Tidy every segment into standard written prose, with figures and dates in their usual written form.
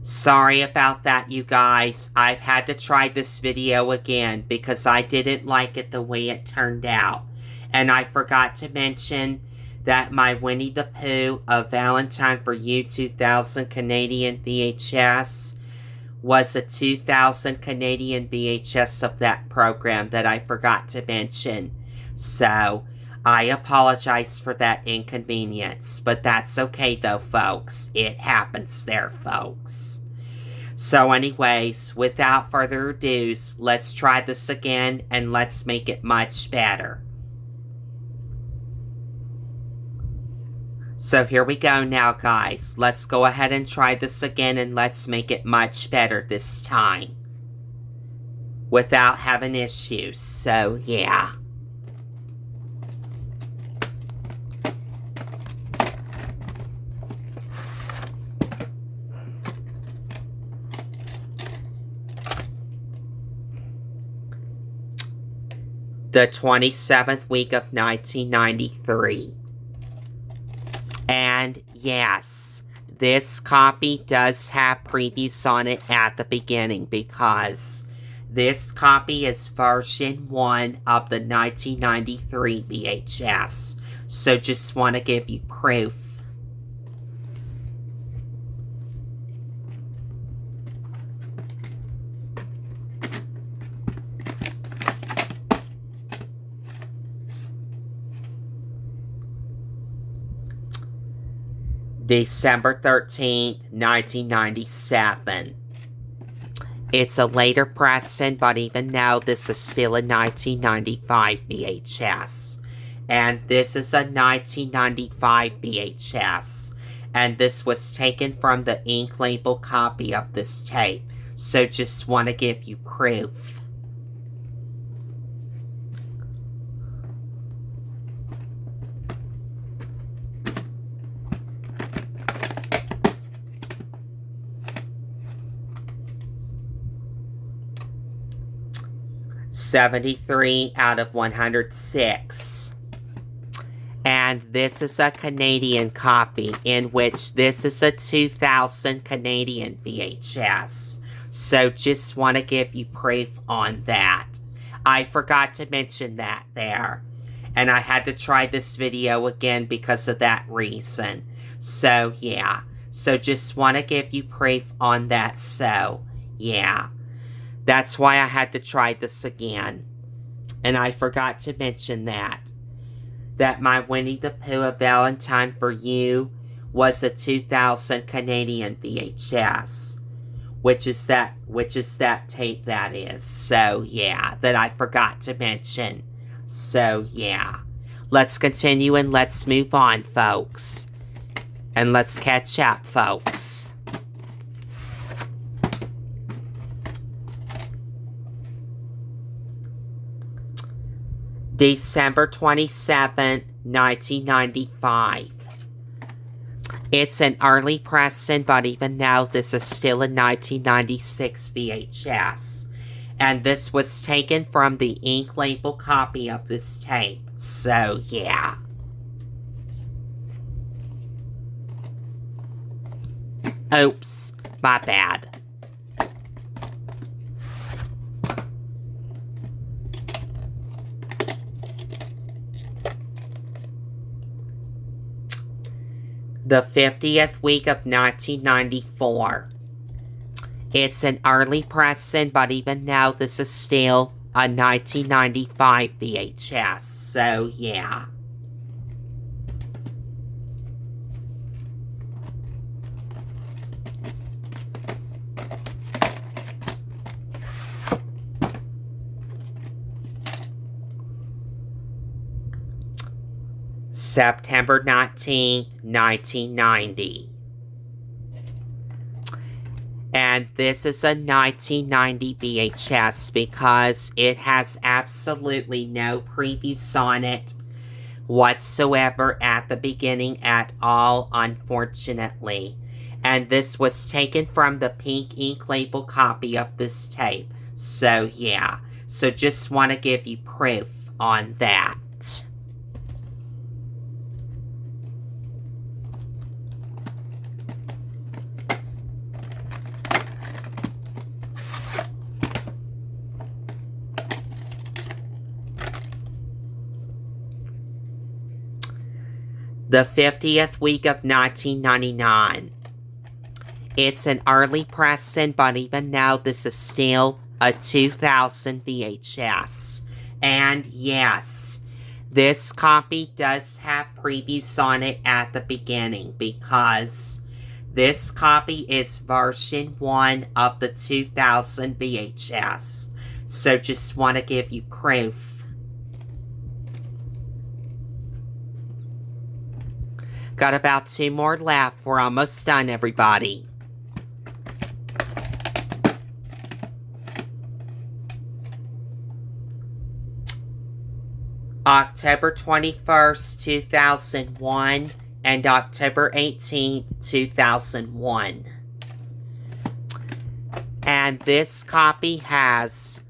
Sorry about that, you guys. I've had to try this video again because I didn't like it the way it turned out. And I forgot to mention that my Winnie the Pooh of Valentine for You 2000 Canadian VHS was a 2000 Canadian VHS of that program that I forgot to mention. So, I apologize for that inconvenience, but that's okay though, folks. It happens there, folks. So anyways, without further ado, let's try this again and let's make it much better. So here we go now, guys. Let's go ahead and try this again and let's make it much better this time, without having issues. So yeah. The 27th week of 1993. And yes, this copy does have previews on it at the beginning because this copy is version 1 of the 1993 VHS. So just want to give you proof. December 13th, 1997. It's a later pressing, but even now this is still a 1995 VHS. And this is a 1995 VHS. And this was taken from the ink label copy of this tape. So just want to give you proof. .73 out of 106. And this is a Canadian copy, in which this is a 2000 Canadian VHS. So just want to give you proof on that. I forgot to mention that there. And I had to try this video again because of that reason. So yeah. So just want to give you proof on that. So yeah. That's why I had to try this again. And I forgot to mention that. That my Winnie the Pooh of Valentine for You was a 2000 Canadian VHS. Which is that tape that is. So yeah, that I forgot to mention. So yeah. Let's continue and let's move on, folks. And let's catch up, folks. December 27th, 1995. It's an early pressing, but even now this is still a 1996 VHS. And this was taken from the ink label copy of this tape. So, yeah. Oops, my bad. The 50th week of 1994. It's an early pressing, but even now this is still a 1995 VHS. So, yeah. September 19th, 1990. And this is a 1990 VHS because it has absolutely no previews on it whatsoever at the beginning at all, unfortunately. And this was taken from the pink ink label copy of this tape. So yeah, so just want to give you proof on that. the 50th week of 1999. It's an early pressing, but even now this is still a 2000 VHS. And yes, this copy does have previews on it at the beginning because this copy is version 1 of the 2000 VHS. So just want to give you proof. Got about 2 more left. We're almost done, everybody. October 21st, 2001 and October 18th, 2001. And this copy has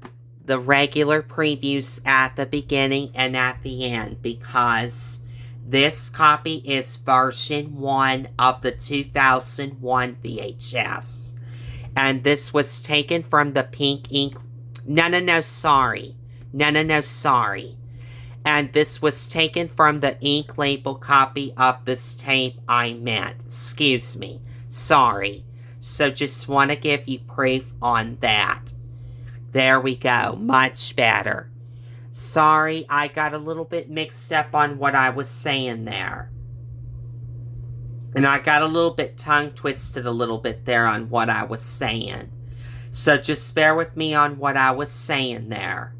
the regular previews at the beginning and at the end because this copy is version 1 of the 2001 VHS. And this was taken from the pink ink... sorry. And this was taken from the ink label copy of this tape I meant. Excuse me. Sorry. So just want to give you proof on that. There we go. Much better. Sorry, I got a little bit mixed up on what I was saying there. And I got a little bit tongue twisted a little bit there on what I was saying. So just bear with me on what I was saying there.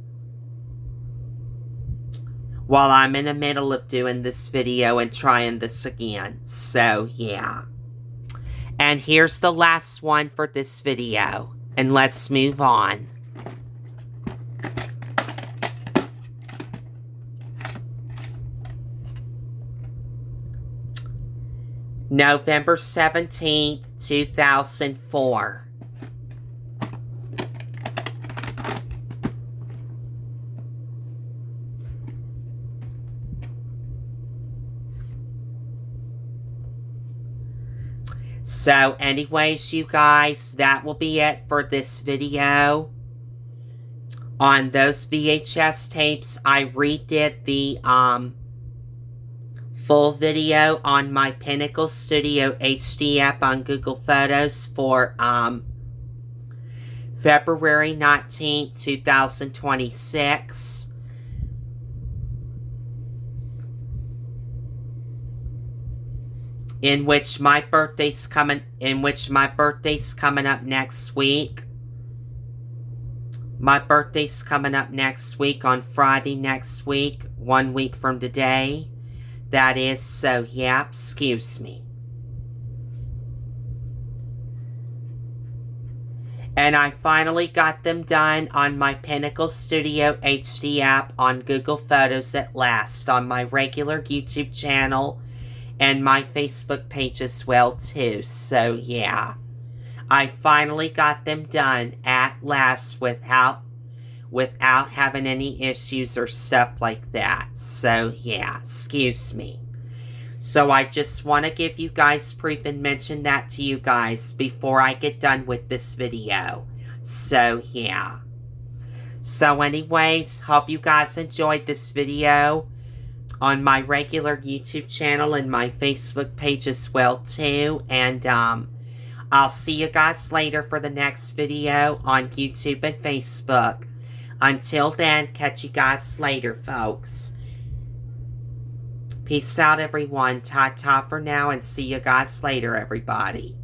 While I'm in the middle of doing this video and trying this again. So, yeah. And here's the last one for this video. And let's move on. November 17th, 2004. So anyways, you guys, that will be it for this video. On those VHS tapes, I redid the full video on my Pinnacle Studio HD app on Google Photos for February 19th, 2026. In which my birthday's coming up next week. My birthday's coming up next week on Friday next week, 1 week from today. That is, so yeah, excuse me. And I finally got them done on my Pinnacle Studio HD app on Google Photos at last, on my regular YouTube channel and my Facebook page as well too. So yeah, I finally got them done at last without having any issues or stuff like that. So yeah, excuse me. So I just want to give you guys proof and mention that to you guys before I get done with this video. So yeah. So anyways, hope you guys enjoyed this video on my regular YouTube channel and my Facebook page as well too. And I'll see you guys later for the next video on YouTube and Facebook. Until then, catch you guys later, folks. Peace out, everyone. Ta-ta for now, and see you guys later, everybody.